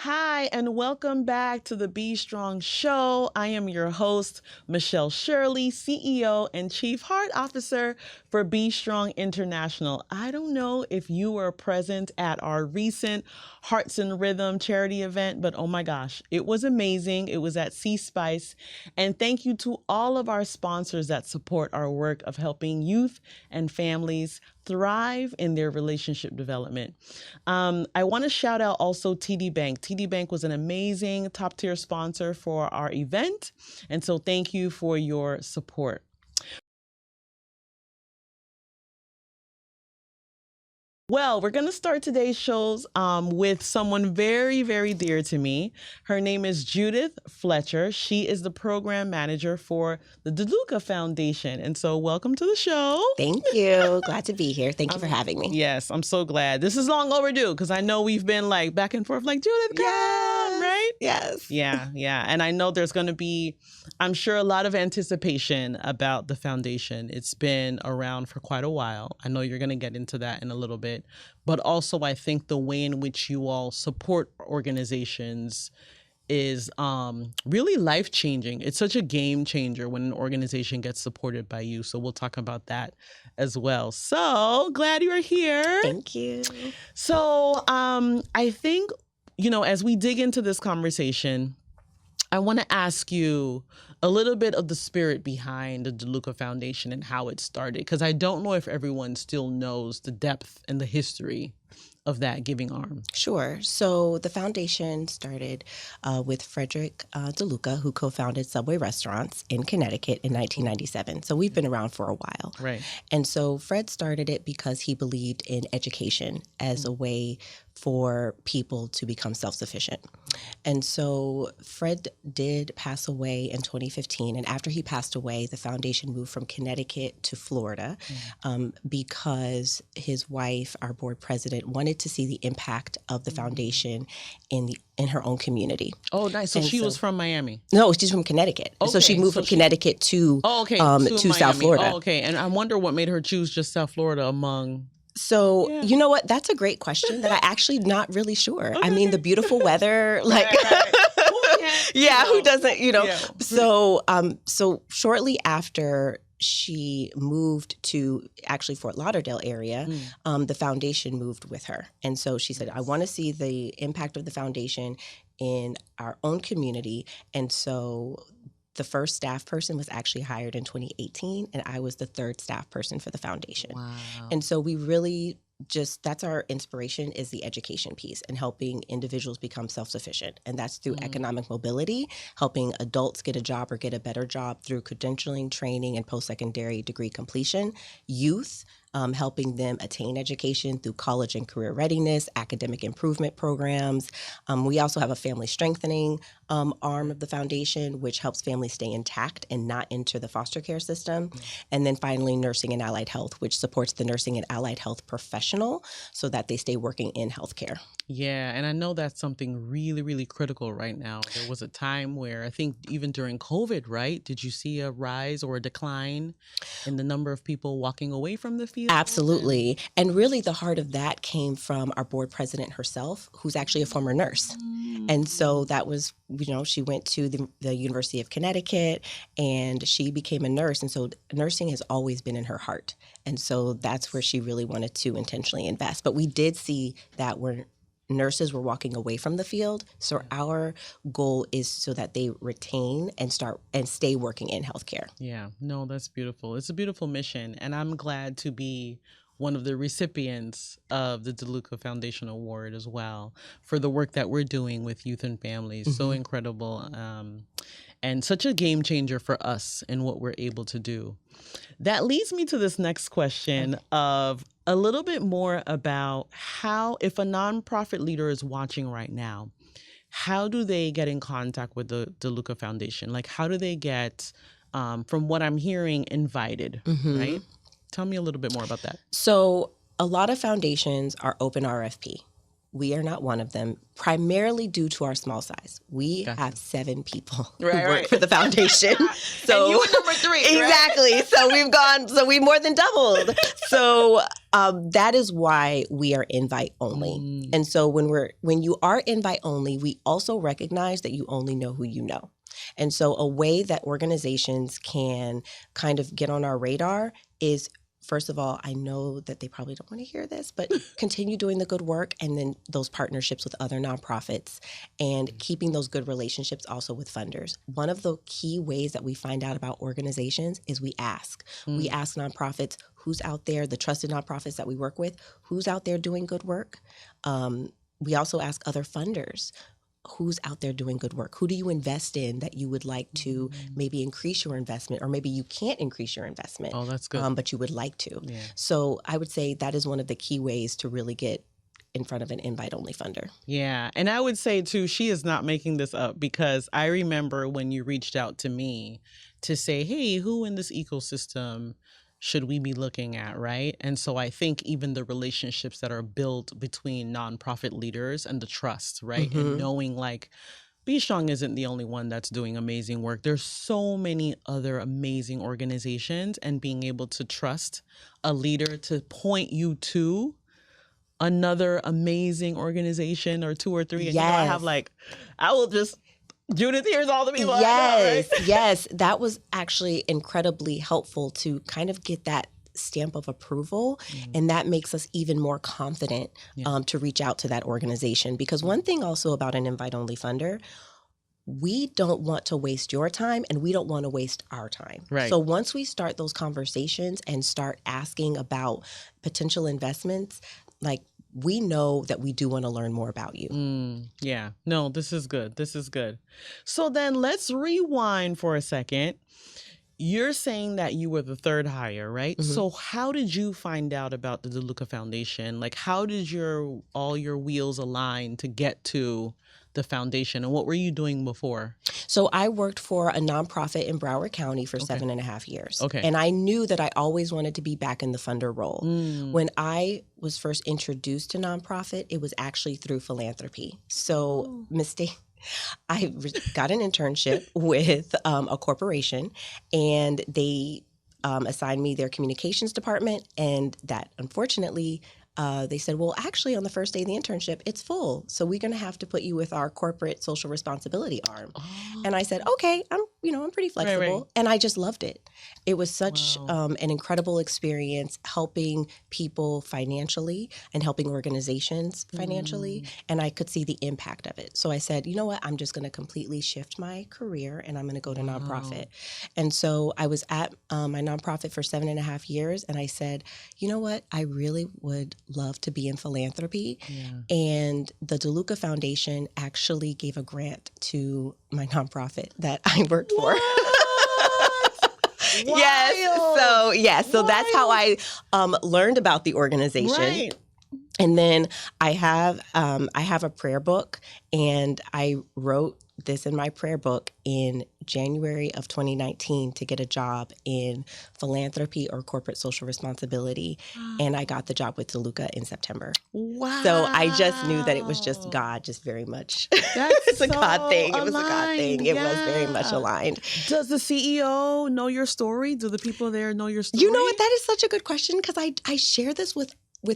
Hi, and welcome back to the Be Strong Show. I am your host, Michelle Shirley, CEO and Chief Heart Officer for Be Strong International. I don't know if you were present at our recent Hearts and Rhythm charity event, but oh my gosh, it was amazing. It was at Sea Spice. And thank you to all of our sponsors that support our work of helping youth and families thrive in their relationship development. I want to shout out also TD Bank. TD Bank was an amazing top tier sponsor for our event. And so thank you for your support. Well, we're going to start today's shows with someone very, very dear to me. Her name is Judith Fletcher. She is the program manager for the DeLuca Foundation. And so welcome to the show. Thank you. Glad to be here. Thank you for having me. Yes, I'm so glad. This is long overdue because I know we've been like back and forth like, Judith, come, right? Yes. Yeah. And I know there's going to be, I'm sure, a lot of anticipation about the foundation. It's been around for quite a while. I know you're going to get into that in a little bit. But also, I think the way in which you all support organizations is really life-changing. It's such a game changer when an organization gets supported by you. So we'll talk about that as well. So glad you are here. Thank you. So I think, as we dig into this conversation, I want to ask you a little bit of the spirit behind the DeLuca Foundation and how it started, because I don't know if everyone still knows the depth and the history of that giving arm. Sure. So the foundation started with Frederick DeLuca, who co-founded Subway Restaurants in Connecticut in 1997. So we've been around for a while. Right. And so Fred started it because he believed in education as a way for people to become self-sufficient. And so Fred did pass away in 2015. And after he passed away, the foundation moved from Connecticut to Florida because his wife, our board president, wanted to see the impact of the foundation in her own community. Oh, nice. So she was from Miami? No, she's from Connecticut. Okay. So she moved from Connecticut to South Florida. Oh, okay. And I wonder what made her choose just South Florida among... So, you know what? That's a great question that I actually not really sure. Okay. I mean, the beautiful weather, like, right. Who doesn't, Yeah. So shortly after she moved to actually Fort Lauderdale area, the foundation moved with her. And so she said, I want to see the impact of the foundation in our own community. And so the first staff person was actually hired in 2018, and I was the third staff person for the foundation. Wow. And so we really that's our inspiration, is the education piece and helping individuals become self-sufficient. And that's through economic mobility, helping adults get a job or get a better job through credentialing, training, and post-secondary degree completion. Youth, helping them attain education through college and career readiness, academic improvement programs. We also have a family strengthening arm of the foundation, which helps families stay intact and not enter the foster care system. And then finally, nursing and allied health, which supports the nursing and allied health professional so that they stay working in healthcare. Yeah, and I know that's something really, really critical right now. There was a time where I think even during COVID, right? Did you see a rise or a decline in the number of people walking away from the field? Absolutely. And really the heart of that came from our board president herself, who's actually a former nurse. And so that was, she went to the University of Connecticut and she became a nurse. And so nursing has always been in her heart. And so that's where she really wanted to intentionally invest. But we did see that nurses were walking away from the field. So our goal is so that they retain and stay working in healthcare. Yeah, no, that's beautiful. It's a beautiful mission. And I'm glad to be one of the recipients of the DeLuca Foundation Award as well for the work that we're doing with youth and families. So incredible. And such a game changer for us in what we're able to do. That leads me to this next question of a little bit more about how, if a nonprofit leader is watching right now, how do they get in contact with the DeLuca Foundation? Like, how do they get, from what I'm hearing, invited, right? Tell me a little bit more about that. So a lot of foundations are open RFP. We are not one of them, primarily due to our small size. We have 7 people who work for the foundation. So and you were number 3, exactly. Right? So we more than doubled. So That is why we are invite only. And so when you are invite only, we also recognize that you only know who you know. And so a way that organizations can kind of get on our radar is, first of all, I know that they probably don't want to hear this, but continue doing the good work, and then those partnerships with other nonprofits and keeping those good relationships also with funders. One of the key ways that we find out about organizations is we ask. We ask nonprofits who's out there, the trusted nonprofits that we work with, who's out there doing good work. We also ask other funders, who's out there doing good work? Who do you invest in that you would like to maybe increase your investment, or maybe you can't increase your investment? Oh, that's good. But you would like to. Yeah. So I would say that is one of the key ways to really get in front of an invite-only funder. Yeah. And I would say, too, she is not making this up, because I remember when you reached out to me to say, hey, who in this ecosystem should we be looking at, right? And so I think even the relationships that are built between nonprofit leaders and the trust, right? And knowing like Be Strong isn't the only one that's doing amazing work. There's so many other amazing organizations, and being able to trust a leader to point you to another amazing organization or two or three. And you know, I have like, I will just, Judith, here's all the people I know, right? Yes. That was actually incredibly helpful to kind of get that stamp of approval. And that makes us even more confident to reach out to that organization. Because one thing also about an invite-only funder, we don't want to waste your time, and we don't want to waste our time. Right. So once we start those conversations and start asking about potential investments, like, we know that we do want to learn more about you. Yeah. No, this is good. This is good. So then let's rewind for a second. You're saying that you were the third hire, right? So how did you find out about the DeLuca Foundation? Like, how did all your wheels align to get to the foundation, and what were you doing before? So I worked for a nonprofit in Broward County for 7.5 years. Okay. And I knew that I always wanted to be back in the funder role. When I was first introduced to nonprofit, it was actually through philanthropy. So I got an internship with a corporation, and they assigned me their communications department, and that unfortunately they said, well, actually, on the first day of the internship, it's full. So we're going to have to put you with our corporate social responsibility arm. And I said, okay, I'm pretty flexible. Right. And I just loved it. It was such an incredible experience, helping people financially and helping organizations financially. And I could see the impact of it. So I said, you know what, I'm just going to completely shift my career, and I'm going to go to nonprofit. And so I was at my nonprofit for 7.5 years. And I said, you know what, I really would love to be in philanthropy. And the DeLuca Foundation actually gave a grant to my nonprofit that I worked for. So that's how I learned about the organization. Right. And then I have a prayer book, and I wrote this in my prayer book in January of 2019 to get a job in philanthropy or corporate social responsibility. And I got the job with DeLuca in September. Wow. So I just knew that it was just God, just very much. That's It's a so God thing. It was a God aligned. thing. It was very much aligned. Does the CEO know your story? Do the people there know your story? You know what? That is such a good question, because I share this with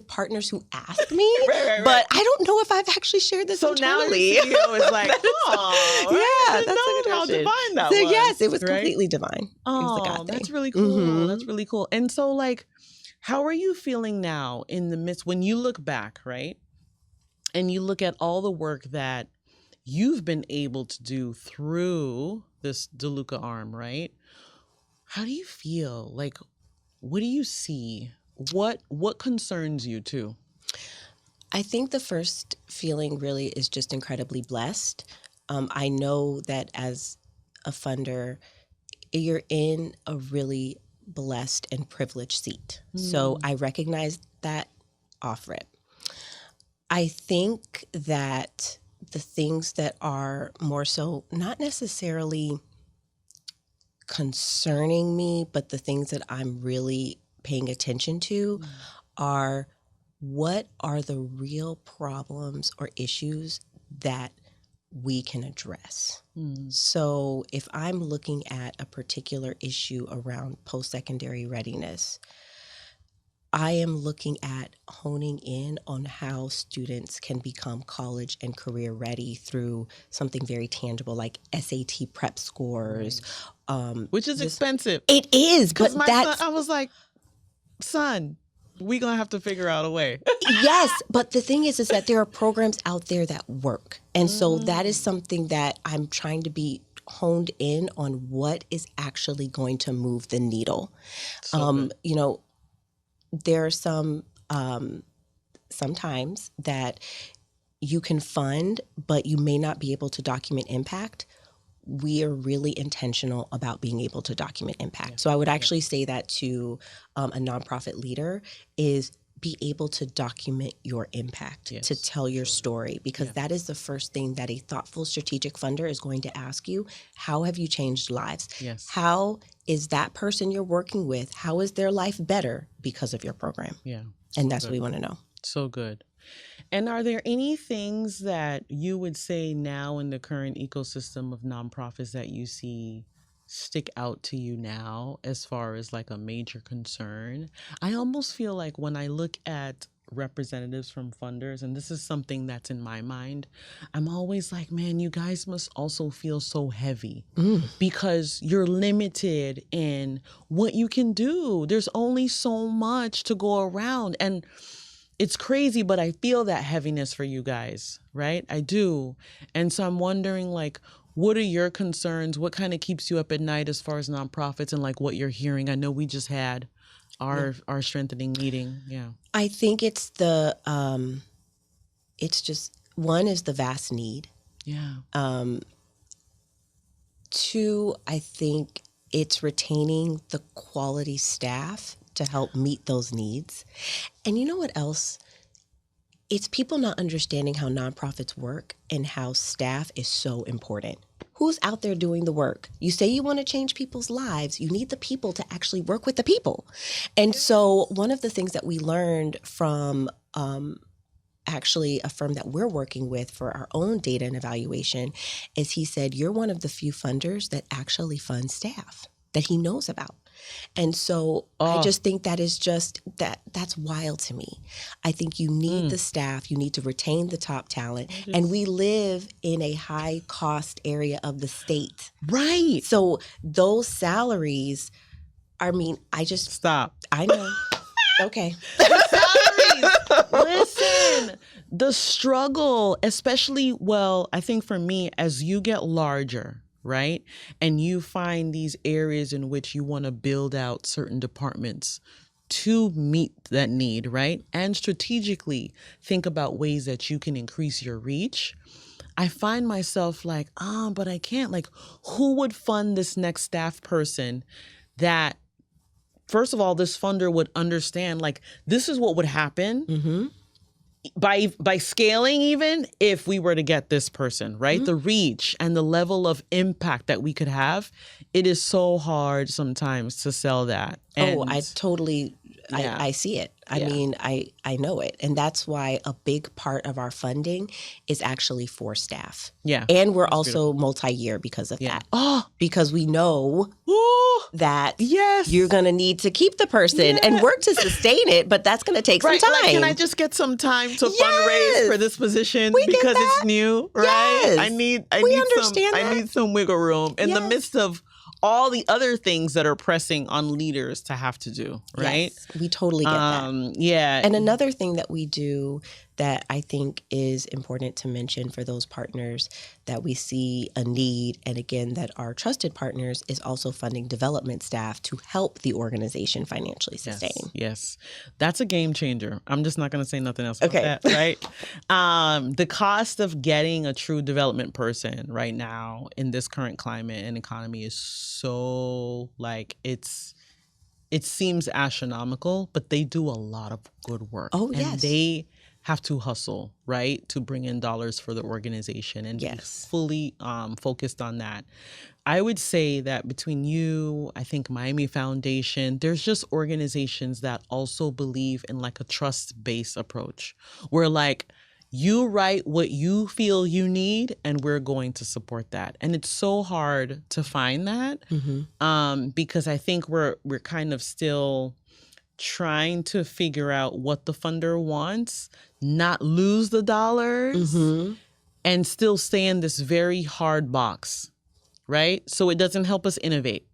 partners who ask me, right. but I don't know if I've actually shared this internally. So now your CEO is like, yeah, that's a good how question. divine that So was. yes, it was right? completely divine. It was a God thing. That's really cool. That's really cool. And so, like, how are you feeling now in the midst, when you look back, right? And you look at all the work that you've been able to do through this DeLuca arm, right? How do you feel? Like, what do you see? What concerns you too? I think the first feeling really is just incredibly blessed. I know that as a funder, you're in a really blessed and privileged seat. So I recognize that off rip. I think that the things that are more so not necessarily concerning me, but the things that I'm really paying attention to are, what are the real problems or issues that we can address? So if I'm looking at a particular issue around post-secondary readiness, I am looking at honing in on how students can become college and career ready through something very tangible like SAT prep scores. Which is expensive. It is, but Because my son, I was like, son, we gonna have to figure out a way. Yes, but the thing is that there are programs out there that work. And so that is something that I'm trying to be honed in on what is actually going to move the needle. You know, there are sometimes that you can fund, but you may not be able to document impact. We are really intentional about being able to document impact. So I would actually say that to a nonprofit leader is be able to document your impact, to tell your story, because that is the first thing that a thoughtful strategic funder is going to ask you. How have you changed lives? Yes. How is that person you're working with, how is their life better because of your program? Yeah. And that's what we want to know. So good. And are there any things that you would say now in the current ecosystem of nonprofits that you see stick out to you now as far as like a major concern? I almost feel like when I look at representatives from funders, and this is something that's in my mind, I'm always like, man, you guys must also feel so heavy because you're limited in what you can do. There's only so much to go around. And it's crazy, but I feel that heaviness for you guys, right? I do. And so I'm wondering, like, what are your concerns? What kind of keeps you up at night as far as nonprofits and like what you're hearing? I know we just had our strengthening meeting. Yeah. I think it's it's just, one is the vast need. Yeah. Two, I think it's retaining the quality staff to help meet those needs. And you know what else? It's people not understanding how nonprofits work and how staff is so important. Who's out there doing the work? You say you want to change people's lives. You need the people to actually work with the people. And so one of the things that we learned from actually a firm that we're working with for our own data and evaluation is he said, you're one of the few funders that actually fund staff that he knows about. And so I just think that is just that's wild to me. I think you need the staff, you need to retain the top talent. And we live in a high cost area of the state. Right. So those salaries, I mean, Stop. I know. Okay. Listen, the struggle, especially, well, I think for me, as you get larger, right? And you find these areas in which you want to build out certain departments to meet that need, right? And strategically think about ways that you can increase your reach. I find myself like, but I can't. Like, who would fund this next staff person that, first of all, this funder would understand, like, this is what would happen by scaling, even if we were to get this person, right? The reach and the level of impact that we could have, it is so hard sometimes to sell that. And I totally, I see it. I mean, I know it. And that's why a big part of our funding is actually for staff. Yeah. And we're also multi-year because of that. Because we know that you're going to need to keep the person and work to sustain it, but that's going to take some time. Like, can I just get some time to fundraise for this position because it's new, right? Yes. I need some wiggle room in the midst of all the other things that are pressing on leaders to have to do, right? Yes, we totally get that. Yeah. And another thing that we do that I think is important to mention for those partners that we see a need, and again, that are trusted partners, is also funding development staff to help the organization financially sustain. Yes. That's a game changer. I'm just not going to say nothing else about that, right? The cost of getting a true development person right now in this current climate and economy is so, like, it seems astronomical, but they do a lot of good work. Oh, yes. And they have to hustle, right, to bring in dollars for the organization and be fully focused on that. I would say that between you, I think Miami Foundation, there's just organizations that also believe in like a trust-based approach where like you write what you feel you need and we're going to support that. And it's so hard to find that because I think we're kind of still trying to figure out what the funder wants, not lose the dollars, and still stay in this very hard box, right? So it doesn't help us innovate.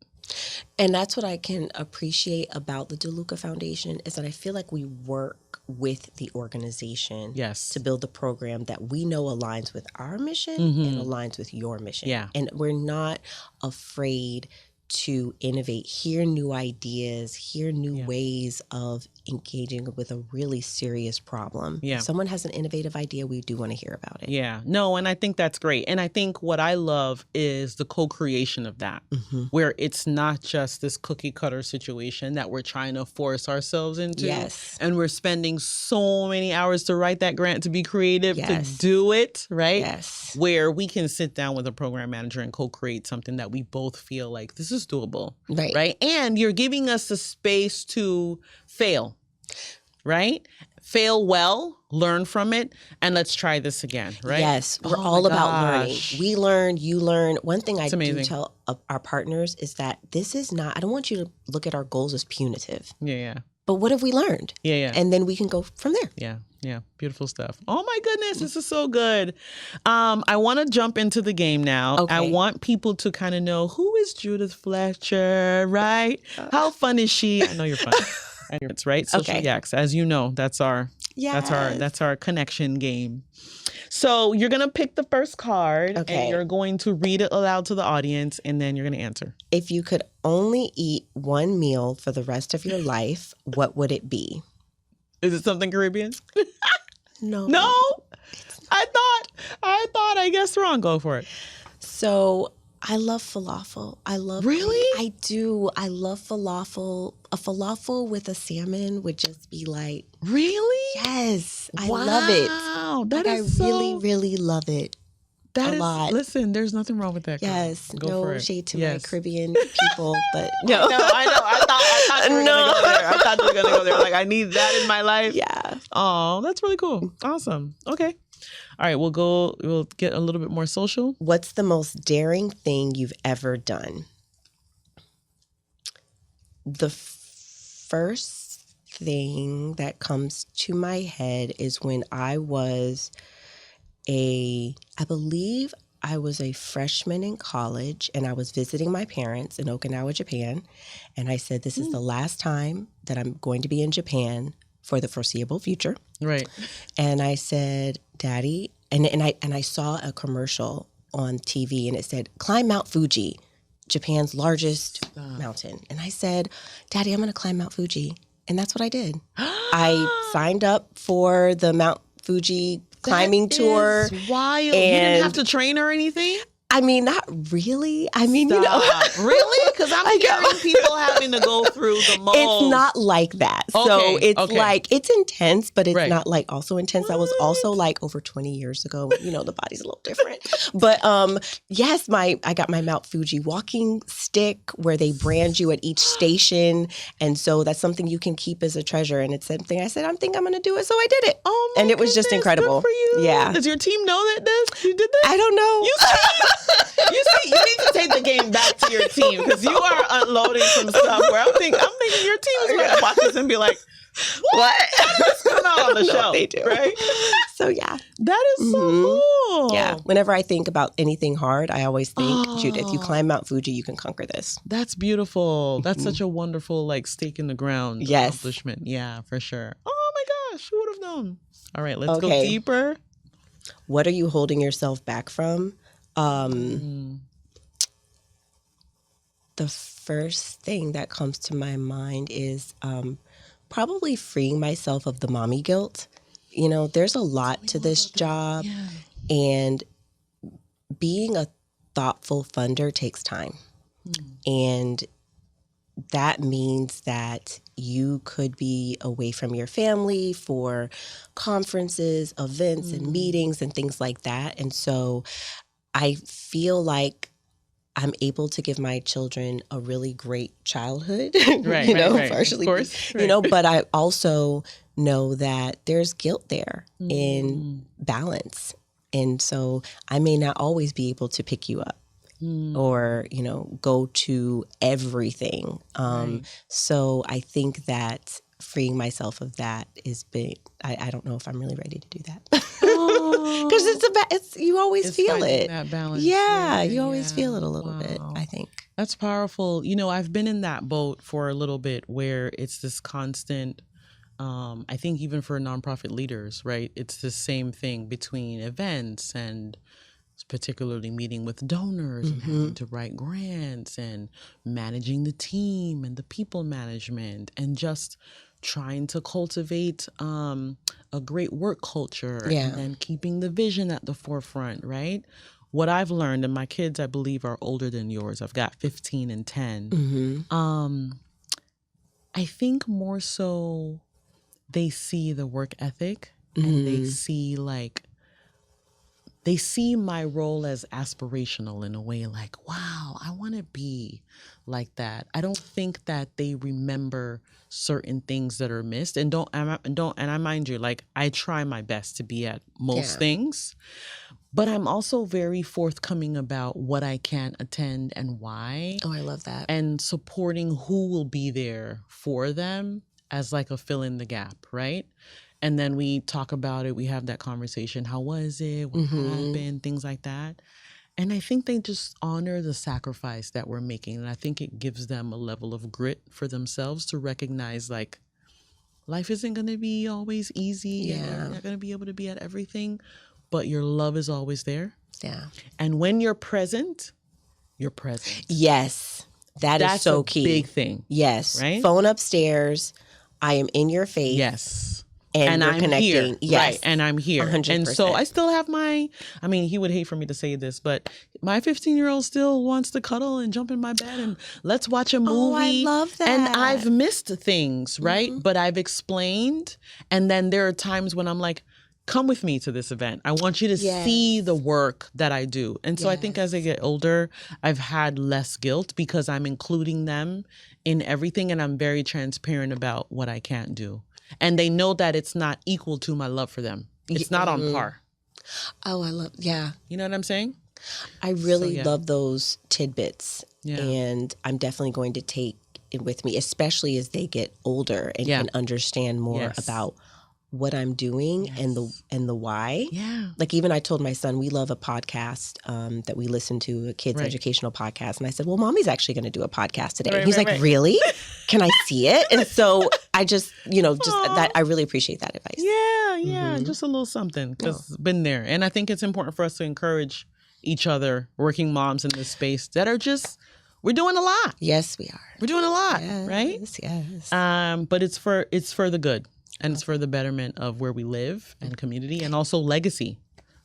And that's what I can appreciate about the DeLuca Foundation is that I feel like we work with the organization to build the program that we know aligns with our mission and aligns with your mission. Yeah. And we're not afraid to innovate, hear new ideas, hear new ways of engaging with a really serious problem. Yeah. If someone has an innovative idea, we do want to hear about it. Yeah. No, and I think that's great. And I think what I love is the co-creation of that, where it's not just this cookie cutter situation that we're trying to force ourselves into. Yes. And we're spending so many hours to write that grant, to be creative, to do it, right? Yes. Where we can sit down with a program manager and co-create something that we both feel like this is doable. Right. Right. And you're giving us the space to fail. Right? Fail well, learn from it, and let's try this again, right? Yes, we're all about learning. We learn, you learn. One thing I do tell our partners is that this is not, I don't want you to look at our goals as punitive. Yeah. But what have we learned? Yeah. And then we can go from there. Yeah. Beautiful stuff. Oh my goodness, this is so good. I want to jump into the game now. Okay. I want people to kind of know, who is Judith Fletcher, right? How fun is she? I know you're fun. It's right. Social Yaks. As you know, that's our connection game. So you're gonna pick the first card and you're going to read it aloud to the audience, and then you're gonna answer. If you could only eat one meal for the rest of your life, what would it be? Is it something Caribbean? No. I guess wrong. Go for it. So I love falafel. I do. I love falafel. A falafel with a salmon would just be like. Really? Yes. I love it. Wow. I really, really love it. That a lot. Listen, there's nothing wrong with that. Yes. Go no for it. shade to my Caribbean people, but no. I know. I thought you were gonna go there. I thought you were gonna go there. Like, I need that in my life. Yeah. Oh, that's really cool. Awesome. Okay. All right, we'll get a little bit more social. What's the most daring thing you've ever done? The first thing that comes to my head is when I believe I was a freshman in college, and I was visiting my parents in Okinawa, Japan. And I said, this is the last time that I'm going to be in Japan for the foreseeable future. Right. And I said, Daddy, and I saw a commercial on TV, and it said, climb Mount Fuji, Japan's largest mountain. And I said, Daddy, I'm going to climb Mount Fuji. And that's what I did. I signed up for the Mount Fuji climbing tour. Wild. You didn't have to train or anything? I mean, not really. I mean, you know. Really? Because I'm hearing people having to go through the most. It's not like that. So it's like, it's intense, but it's not like also intense. That was also like over 20 years ago. You know, the body's a little different. But yes, I got my Mount Fuji walking stick where they brand you at each station. And so that's something you can keep as a treasure. And it's something I said, I think I'm going to do it. So I did it. Oh my And it was just incredible. Good for you. Yeah. Does your team know that you did this? I don't know. You see, you need to take the game back to your team, because you are unloading some stuff where I'm thinking your team is going to watch this and be like, what? How did this come out on the show? They do. Right? So yeah. That is so cool. Yeah. Whenever I think about anything hard, I always think, Judith, you climb Mount Fuji, you can conquer this. That's beautiful. That's such a wonderful, like, stake in the ground accomplishment. Yeah, for sure. Oh my gosh, who would have known? All right, let's go deeper. What are you holding yourself back from? The first thing that comes to my mind is probably freeing myself of the mommy guilt. You know, there's a lot to this job, and being a thoughtful funder takes time. And that means that you could be away from your family for conferences, events, and meetings and things like that. And so I feel like I'm able to give my children a really great childhood, partially, of course, you know, but I also know that there's guilt there in balance. And so I may not always be able to pick you up or, you know, go to everything. So I think that freeing myself of that is big. I don't know if I'm really ready to do that. Because you always feel it. That balance. Yeah, you always feel it a little bit, I think. That's powerful. I've been in that boat for a little bit where it's this constant, I think even for nonprofit leaders, right? It's the same thing between events and particularly meeting with donors and having to write grants and managing the team and the people management and just trying to cultivate a great work culture and then keeping the vision at the forefront, right? What I've learned, and my kids, I believe, are older than yours. I've got 15 and 10. I think more so they see the work ethic and they see my role as aspirational in a way, like, wow, I want to be like that. I don't think that they remember certain things that are missed, and I mind you, like, I try my best to be at most things, but I'm also very forthcoming about what I can attend and why. Oh, I love that. And supporting who will be there for them as like a fill in the gap, right? And then we talk about it. We have that conversation. How was it? What happened? Things like that. And I think they just honor the sacrifice that we're making. And I think it gives them a level of grit for themselves to recognize, like, life isn't going to be always easy. Yeah. And you're not going to be able to be at everything. But your love is always there. Yeah. And when you're present, you're present. Yes. That's so key. Big thing. Yes. Right? Phone upstairs. I am in your face. Yes. And we're I'm connecting. here. Yes. Right. And I'm here. 100%. And so I still have he would hate for me to say this, but my 15-year-old still wants to cuddle and jump in my bed and let's watch a movie. Oh, I love that. And I've missed things, right? But I've explained. And then there are times when I'm like, come with me to this event. I want you to see the work that I do. And so I think as I get older, I've had less guilt because I'm including them in everything and I'm very transparent about what I can't do. And they know that it's not equal to my love for them. It's not on par. Oh, I love, You know what I'm saying? I really love those tidbits. Yeah. And I'm definitely going to take it with me, especially as they get older and can understand more about what I'm doing and the why. Yeah. Like even I told my son, we love a podcast that we listen to, a kids educational podcast. And I said, well, mommy's actually going to do a podcast today. And he's like, really? Can I see it? And so I just, that I really appreciate that advice. Yeah. Just a little something because it's been there. And I think it's important for us to encourage each other, working moms in this space that are just, we're doing a lot. Yes, we are. We're doing a lot, right? Yes. But it's for the good. And it's for the betterment of where we live and community and also legacy,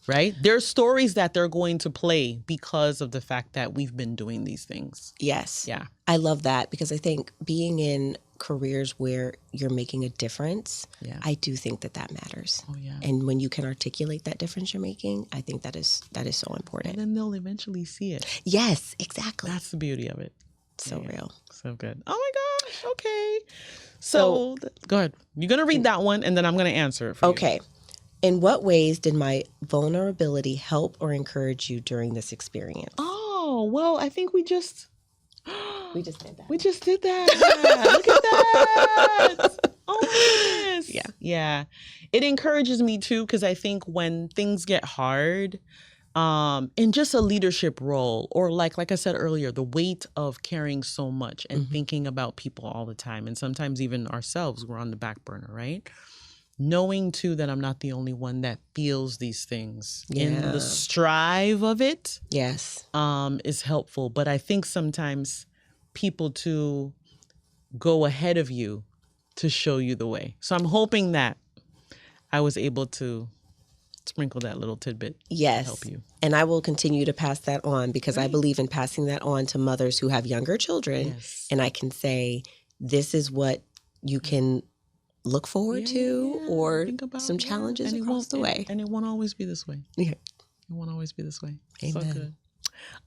right? There's stories that they're going to play because of the fact that we've been doing these things. Yes. Yeah. I love that because I think being in careers where you're making a difference, I do think that matters. Oh, yeah. And when you can articulate that difference you're making, I think that is so important. And then they'll eventually see it. Yes, exactly. That's the beauty of it. So real. So good. Oh my gosh. Okay. So go ahead. You're going to read that one and then I'm going to answer it for you. Okay. In what ways did my vulnerability help or encourage you during this experience? Oh, well, I think we just did that. We just did that. Look at that. Oh my goodness. Yeah. It encourages me too because I think when things get hard, in just a leadership role or like I said earlier, the weight of carrying so much and thinking about people all the time and sometimes even ourselves, we're on the back burner, right? Knowing too that I'm not the only one that feels these things in the strive of it is helpful. But I think sometimes people too go ahead of you to show you the way. So I'm hoping that I was able to sprinkle that little tidbit to help you. And I will continue to pass that on because I believe in passing that on to mothers who have younger children. And I can say, this is what you can look forward to or some challenges across the way. And it won't always be this way. Yeah. It won't always be this way. Amen. So good.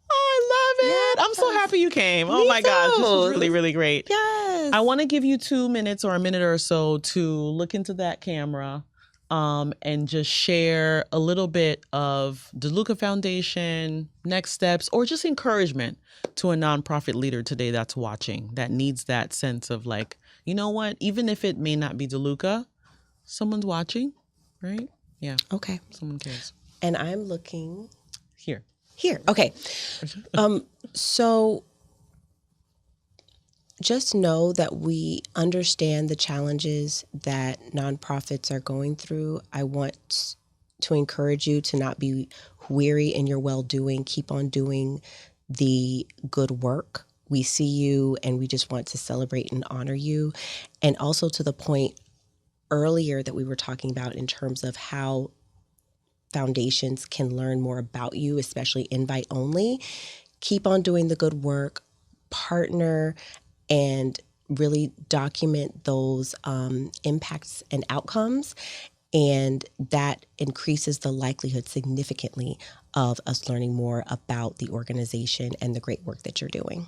Oh, I love it. I'm so happy you came. Oh my gosh. This was really, really great. Yes. I want to give you 2 minutes or a minute or so to look into that camera and just share a little bit of DeLuca Foundation, next steps, or just encouragement to a nonprofit leader today that's watching, that needs that sense of like, you know what? Even if it may not be DeLuca, someone's watching, right? Yeah, Okay. someone cares. And I'm looking Here. Okay. So just know that we understand the challenges that nonprofits are going through. I want to encourage you to not be weary in your well-doing. Keep on doing the good work. We see you and we just want to celebrate and honor you. And also to the point earlier that we were talking about in terms of how foundations can learn more about you, especially invite only. Keep on doing the good work, partner, and really document those impacts and outcomes. And that increases the likelihood significantly of us learning more about the organization and the great work that you're doing.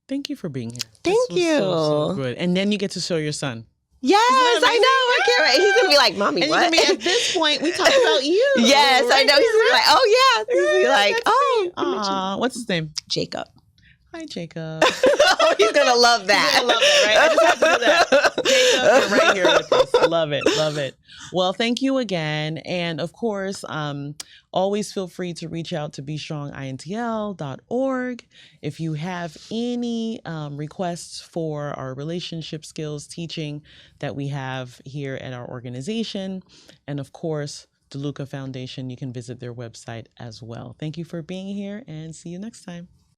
Thank you for being here. Thank This was you. so good. And then you get to show your son. Yes, I know. I can't wait. He's going to be like, Mommy, And what? he's gonna be, at this point, we talked about you. Yes, right? I know. He's going to be like, oh, yeah. He's going to be like, oh. Aw, what's his name? Jacob. Hi, Jacob. Oh, he's going to love that. I love that, right? I just have to do that. Jacob, you're right here with us. Love it. Love it. Well, thank you again. And of course, always feel free to reach out to bestrongintl.org. If you have any requests for our relationship skills teaching that we have here at our organization. And of course, DeLuca Foundation, you can visit their website as well. Thank you for being here and see you next time.